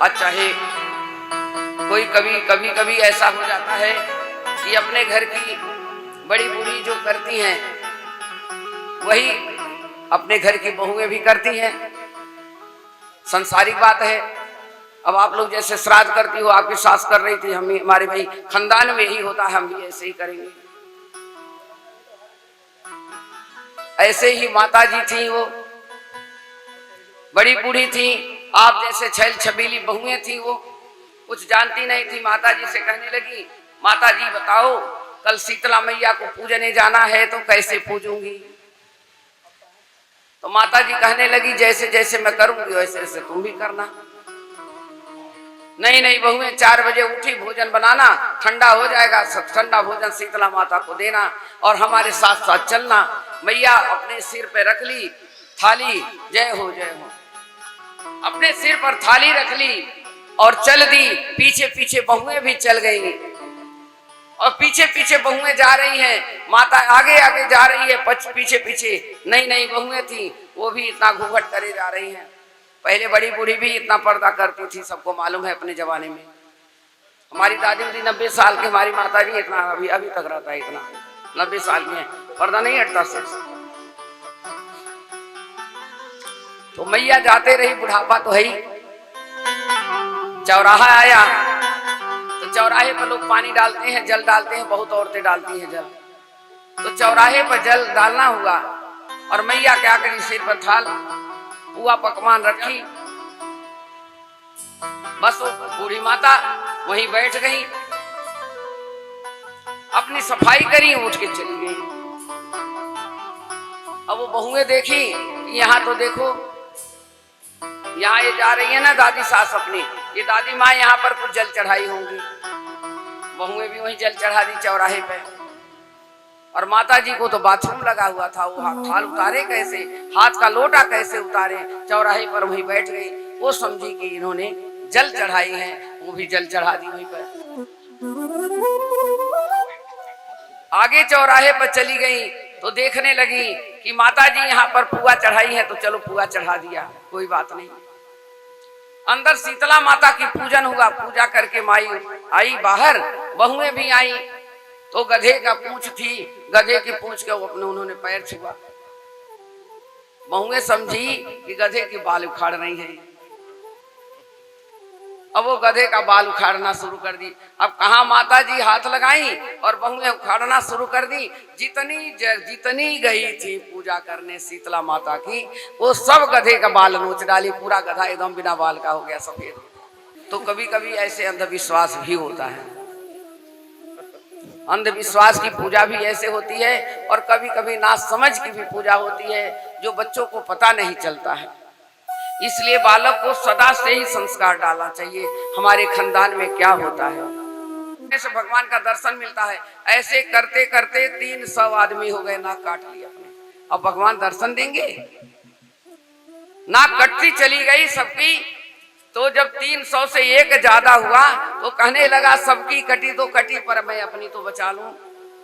अच्छा है। कोई कभी कभी ऐसा हो जाता है कि अपने घर की बड़ी बूढ़ी जो करती हैं वही अपने घर की बहुएं भी करती हैं। संसारिक बात है। अब आप लोग जैसे श्राद्ध करती हो, आपकी सास कर रही थी, हम हमारे भाई खानदान में ही होता है, हम भी ऐसे ही करेंगे। ऐसे ही माता जी थी, वो बड़ी बूढ़ी थी, आप जैसे छैल छबीली बहुएं थी, वो कुछ जानती नहीं थी। माता जी से कहने लगी, माता जी बताओ कल शीतला मैया को पूजने जाना है तो कैसे पूजूंगी? तो माता जी कहने लगी, जैसे जैसे मैं करूंगी वैसे वैसे तुम भी करना। नहीं नहीं बहुएं 4 बजे उठी, भोजन बनाना, ठंडा हो जाएगा, ठंडा भोजन शीतला माता को देना और हमारे साथ साथ चलना। मैया अपने सिर पे रख ली थाली, जय हो जय हो, अपने सिर पर थाली रख ली और चल दी। पीछे पीछे बहुएं भी चल गई और पीछे पीछे बहुएं जा रही हैं। माता आगे आगे जा रही है, पीछे पीछे नई नई बहुएं थी, वो भी इतना घूंघट करे जा रही हैं। पहले बड़ी बूढ़ी भी इतना पर्दा करती थी, सबको मालूम है अपने जमाने में। हमारी दादी थी 90 साल की, हमारी माता जी इतना अभी तक रहता है, इतना 90 साल में पर्दा नहीं हटता सिर्फ। तो मैया जाते रही, बुढ़ापा तो है ही। चौराहा आया तो चौराहे पर लोग पानी डालते हैं, जल डालते हैं, बहुत औरतें डालती हैं जल। तो चौराहे पर जल डालना हुआ और मैया क्या करी, सिर पर थाल पुआ पकवान रखी, बस वो बूढ़ी माता वहीं बैठ गई, अपनी सफाई करी, उठ के चली गई। अब वो बहुएं देखी, यहाँ तो देखो, यहाँ ये जा रही है ना दादी सास अपनी, ये दादी माँ यहाँ पर कुछ जल चढ़ाई होंगी। बहुएं भी वहीं जल चढ़ा दी चौराहे पे। और माता जी को तो बाथरूम लगा हुआ था, वो थाल उतारे कैसे, हाथ का लोटा कैसे उतारे, चौराहे पर वहीं बैठ गई। वो समझी कि इन्होंने जल चढ़ाई है, वो भी जल चढ़ा दी वहीं पर। आगे चौराहे पर चली गई तो देखने लगी कि माता जी यहाँ पर पुआ चढ़ाई है, तो चलो पुआ चढ़ा दिया, कोई बात नहीं। अंदर शीतला माता की पूजन हुआ, पूजा करके माई आई बाहर, बहुएं भी आई। तो गधे का पूंछ थी, गधे की पूंछ के उन्होंने पैर छुआ। बहुएं समझी कि गधे की बाल उखाड़ रही है। अब वो गधे का बाल उखाड़ना शुरू कर दी। अब कहा माता जी हाथ लगाई और बहुएं उखाड़ना शुरू कर दी। जितनी गई थी पूजा करने शीतला माता की, वो सब गधे का बाल नोच डाली, पूरा गधा एकदम बिना बाल का हो गया सफेद। तो कभी कभी ऐसे अंधविश्वास भी होता है। अंधविश्वास की पूजा भी ऐसे होती है और कभी कभी नासमझ की भी पूजा होती है, जो बच्चों को पता नहीं चलता है। इसलिए बालक को सदा से ही संस्कार डालना चाहिए, हमारे खानदान में क्या होता है। ऐसे भगवान का दर्शन मिलता है। ऐसे करते करते 300 आदमी हो गए, नाक काट लिया अपने। अब भगवान दर्शन देंगे? नाक कटती चली गई सबकी। तो जब 300 से एक ज्यादा हुआ तो कहने लगा, सबकी कटी तो कटी, पर मैं अपनी तो बचा लूं।